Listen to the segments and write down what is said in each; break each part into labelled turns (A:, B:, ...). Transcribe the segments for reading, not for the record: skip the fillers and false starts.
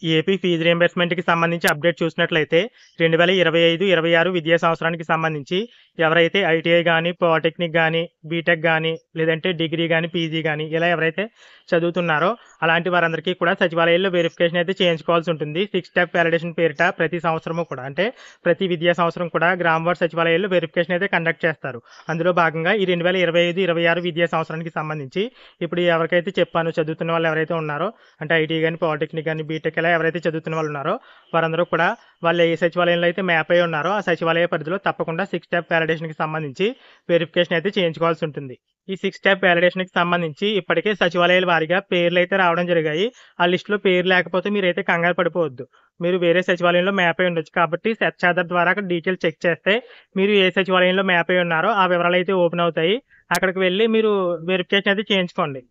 A: AP fee రీయింబర్స్‌మెంట్‌కి సంబంధించి update చూసినట్లయితే 2025, 26 విద్యా సంవత్సరానికి సంబంధించి ఎవరైతే ఐటీఐ గాని, పాలిటెక్నిక్ గాని, బీటెక్ గాని, లేదంటే డిగ్రీ గాని, పీజీ గాని ఇలా ఎవరైతే చదువుతున్నారో అలాంటి వారందరికీ కూడా సచివాలయాల్లో వెరిఫికేషన్ అయితే చేయించుకోవాల్సి ఉంటుంది. 6 స్టెప్ వాలిడేషన్ పేరిట ప్రతి సంవత్సరము కూడా అంటే ప్రతి విద్యా సంవత్సరం కూడా గ్రామ వార్డు సచివాలయాల్లో వెరిఫికేషన్ అయితే కండక్ట్ చేస్తారు. అందులో భాగంగా ఈ 2025, 26 విద్యా సంవత్సరానికి సంబంధించి ఇప్పుడు ఎవరికైతే చెప్పానో చదువుతున్న వాళ్ళు ఎవరైతే ఉన్నారో అంటే ఐటీ గాని, పాలిటెక్నిక్ గాని, బీటెక్ ఇలా ఎవరైతే చదువుతున్న వాళ్ళు ఉన్నారో వారందరూ కూడా వాళ్ళు ఏ సచివాలయంలో అయితే మ్యాప్ అయి ఉన్నారో ఆ సచివాలయ పరిధిలో తప్పకుండా 6 స్టెప్ వాలిడేషన్‌కి సంబంధించి వెరిఫికేషన్ అయితే చేయించుకోవాల్సి ఉంటుంది. ఈ 6 స్టెప్ వాలిడేషన్‌కి సంబంధించి ఇప్పటికే సచివాలయాల వారీగా పేర్లయితే రావడం జరిగాయి. ఆ లిస్ట్‌లో పేరు లేకపోతే మీరైతే కంగారు పడిపోవద్దు. మీరు వేరే సచివాలయంలో మ్యాప్ అయి ఉండొచ్చు. కాబట్టి సెర్చ్ ఆధార్ ద్వారా అక్కడ డీటెయిల్స్ చెక్ చేస్తే మీరు ఏ సచివాలయంలో మ్యాప్ అయి ఉన్నారో ఆ వివరాలైతే ఓపెన్ అవుతాయి. అక్కడికి వెళ్లి మీరు వెరిఫికేషన్ అయితే చేయించుకోండి.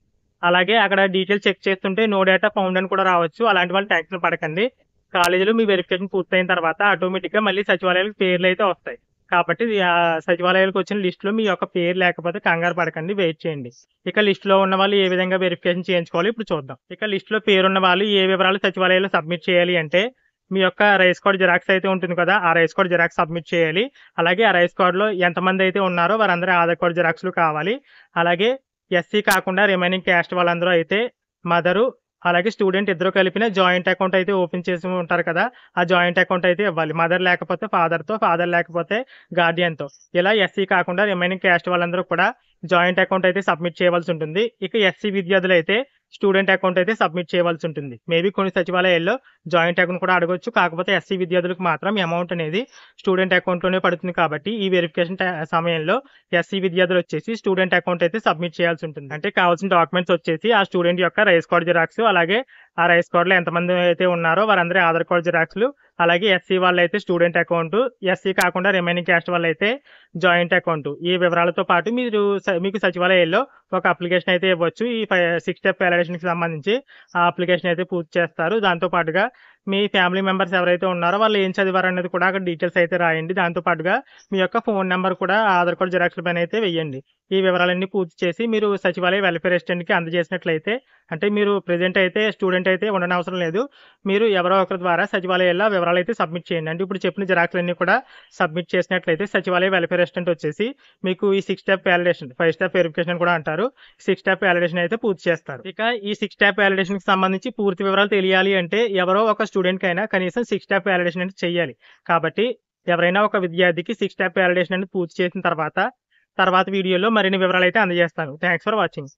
A: అలాగే అక్కడ డీటెయిల్స్ చెక్ చేస్తుంటే నో డేటా ఫౌండ్ అని కూడా రావచ్చు. అలాంటి వాళ్ళు టెన్షన్ పడకండి. కాలేజీలో మీ వెరిఫికేషన్ పూర్తయిన తర్వాత ఆటోమేటిక్‌గా మళ్ళీ సచివాలయాలకు పేర్లయితే వస్తాయి. కాబట్టి సచివాలయాలకు వచ్చిన లిస్ట్‌లో మీ యొక్క పేరు లేకపోతే కంగారు పడకండి. వెయిట్ చేయండి. ఇక లిస్ట్‌లో ఉన్న వాళ్ళు ఏ విధంగా వెరిఫికేషన్ చేయించుకోవాలో ఇప్పుడు చూద్దాం. ఇక లిస్ట్‌లో పేరున్న వాళ్ళు ఏ వివరాలు సచివాలయంలో సబ్మిట్ చేయాలి అంటే మీ యొక్క రైస్ కార్డ్ జిరాక్స్ అయితే ఉంటుంది కదా! ఆ రైస్ కార్డ్ జిరాక్స్ సబ్మిట్ చేయాలి. అలాగే ఆ రైస్ కార్డ్‌లో ఎంతమంది అయితే ఉన్నారో వారందరి ఆధార్ కార్డ్ జిరాక్స్‌లు కావాలి. అలాగే ఎస్సీ కాకుండా రిమైనింగ్ క్యాస్ట్ వాళ్ళందరూ అయితే మదరు, అలాగే స్టూడెంట్ ఇద్దరు కలిపిన జాయింట్ అకౌంట్ అయితే ఓపెన్ చేసి ఉంటారు కదా! ఆ జాయింట్ అకౌంట్ అయితే ఇవ్వాలి. మదర్ లేకపోతే ఫాదర్‌తో, ఫాదర్ లేకపోతే గార్డియన్‌తో. ఇలా ఎస్సీ కాకుండా రిమైనింగ్ క్యాస్ట్ వాళ్ళందరూ కూడా జాయింట్ అకౌంట్ అయితే సబ్మిట్ చేయవలసి ఉంటుంది. ఇక ఎస్సీ విద్యార్థులైతే స్టూడెంట్ అకౌంట్ అయితే సబ్మిట్ చేయవలసి ఉంటుంది. మేబీ కొన్ని సచివాలయాల్లో జాయింట్ అకౌంట్ కూడా అడగొచ్చు. కాకపోతే ఎస్సీ విద్యార్థులకు మాత్రం అమౌంట్ అనేది స్టూడెంట్ అకౌంట్‌లోనే పడుతుంది కాబట్టి ఈ వెరిఫికేషన్ సమయంలో ఎస్సీ విద్యార్థులు వచ్చేసి స్టూడెంట్ అకౌంట్ అయితే సబ్మిట్ చేయాల్సి ఉంటుంది. అంటే కావాల్సిన డాక్యుమెంట్స్ వచ్చేసి ఆ స్టూడెంట్ యొక్క రైస్ కార్డ్ జిరాక్స్, అలాగే ఆ రైస్ కార్డ్‌లో ఎంతమంది అయితే ఉన్నారో వారందరి ఆధార్ కార్డ్ జిరాక్స్‌లు, అలాగే ఎస్సీ వాళ్ళైతే స్టూడెంట్ అకౌంట్, ఎస్సీ కాకుండా రిమైనింగ్ క్యాస్ట్ వాళ్ళైతే జాయింట్ అకౌంట్. ఈ వివరాలతో పాటు మీకు సచివాలయాల్లో ఒక అప్లికేషన్ అయితే ఇవ్వచ్చు. ఈ 6 స్టెప్ వాలిడేషన్‌కి సంబంధించి ఆ అప్లికేషన్ అయితే పూర్తి చేస్తారు. దాంతో పాటుగా మీ ఫ్యామిలీ మెంబర్స్ ఎవరైతే ఉన్నారో వాళ్ళు ఏం చదివారనేది కూడా అక్కడ డీటెయిల్స్ అయితే రాయండి. దాంతో పాటుగా మీ యొక్క ఫోన్ నంబర్ కూడా ఆధార్ కార్డ్ జిరాక్స్‌ల పైన అయితే వేయండి. ఈ వివరాలన్నీ పూర్తి చేసి మీరు సచివాలయ వెల్ఫేర్ అసిస్టెంట్‌కి అందజేసినట్లయితే అంటే మీరు ప్రెజెంట్ అయితే స్టూడెంట్ అయితే ఉండనవసరం లేదు. మీరు ఎవరో ఒకరి ద్వారా సచివాలయాల్లో వివరాలైతే సబ్మిట్ చేయండి. అంటే ఇప్పుడు చెప్పిన జిరాక్స్‌లన్నీ కూడా సబ్మిట్ చేసినట్లయితే సచివాలయ వెల్ఫేర్ అసిస్టెంట్ వచ్చేసి మీకు ఈ 6 స్టెప్ వాలిడేషన్, 5 స్టెప్ వెరిఫికేషన్ కూడా అంటారు. 6 స్టెప్ వాలిడేషన్ అయితే పూర్తి చేస్తారు. ఇక ఈ 6 స్టెప్ వాలిడేషన్‌కి సంబంధించి పూర్తి వివరాలు తెలియాలి అంటే ఎవరో ఒక స్టూడెంట్‌కైనా కనీసం 6 స్టెప్ వాలిడేషన్ అనేది చేయాలి. కాబట్టి ఎవరైనా ఒక విద్యార్థికి 6 స్టెప్ వాలిడేషన్ అనేది పూర్తి చేసిన తర్వాత వీడియోలో మరిన్ని వివరాలైతే అందజేస్తాను. Thanks for watching.